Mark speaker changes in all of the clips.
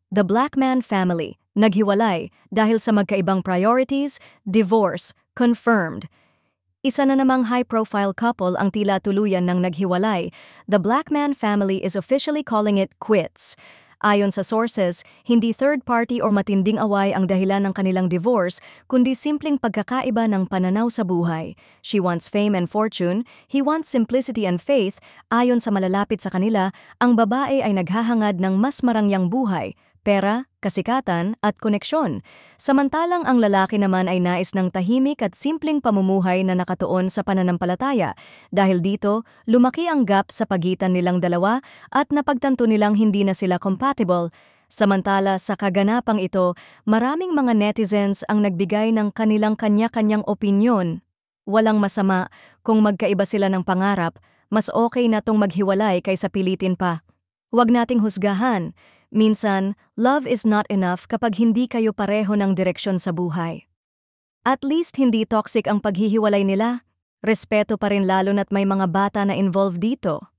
Speaker 1: The Blackman family, naghiwalay dahil sa magkaibang priorities, divorce, confirmed. Isa na namang high-profile couple ang tila tuluyan ng naghiwalay. The Blackman family is officially calling it quits. Ayon sa sources, hindi third party o matinding away ang dahilan ng kanilang divorce, kundi simpleng pagkakaiba ng pananaw sa buhay. She wants fame and fortune, he wants simplicity and faith. Ayon sa malalapit sa kanila, ang babae ay naghahangad ng mas marangyang buhay, pera, kasikatan at koneksyon. Samantalang ang lalaki naman ay nais ng tahimik at simpleng pamumuhay na nakatuon sa pananampalataya. Dahil dito, lumaki ang gap sa pagitan nilang dalawa at napagtanto nilang hindi na sila compatible. Samantala sa kaganapang ito, maraming mga netizens ang nagbigay ng kanilang kanya-kanyang opinyon. Walang masama kung magkaiba sila ng pangarap, mas okay na tong maghiwalay kaysa pilitin pa. Huwag nating husgahan. Minsan, love is not enough kapag hindi kayo pareho ng direksyon sa buhay. At least hindi toxic ang paghihiwalay nila. Respeto pa rin lalo na't may mga bata na involved dito.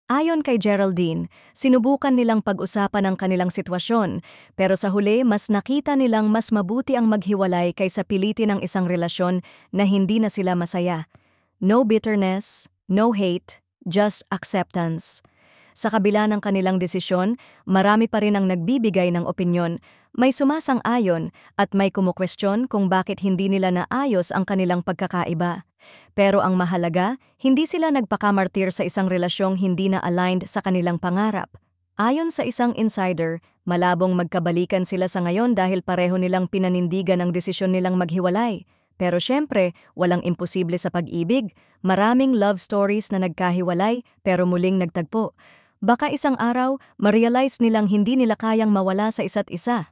Speaker 1: Ayon kay Geraldine, sinubukan nilang pag-usapan ang kanilang sitwasyon, pero sa huli mas nakita nilang mas mabuti ang maghiwalay kaysa pilitin ang isang relasyon na hindi na sila masaya. No bitterness, no hate, just acceptance. Sa kabila ng kanilang desisyon, marami pa rin ang nagbibigay ng opinyon, may sumasang-ayon at may kumukwestiyon kung bakit hindi nila naayos ang kanilang pagkakaiba. Pero ang mahalaga, hindi sila nagpakamartir sa isang relasyong hindi na aligned sa kanilang pangarap. Ayon sa isang insider, malabong magkabalikan sila sa ngayon dahil pareho nilang pinanindigan ang desisyon nilang maghiwalay. Pero syempre, walang imposible sa pag-ibig. Maraming love stories na nagkahiwalay pero muling nagtagpo. Baka isang araw, ma-realize nilang hindi nila kayang mawala sa isa't isa.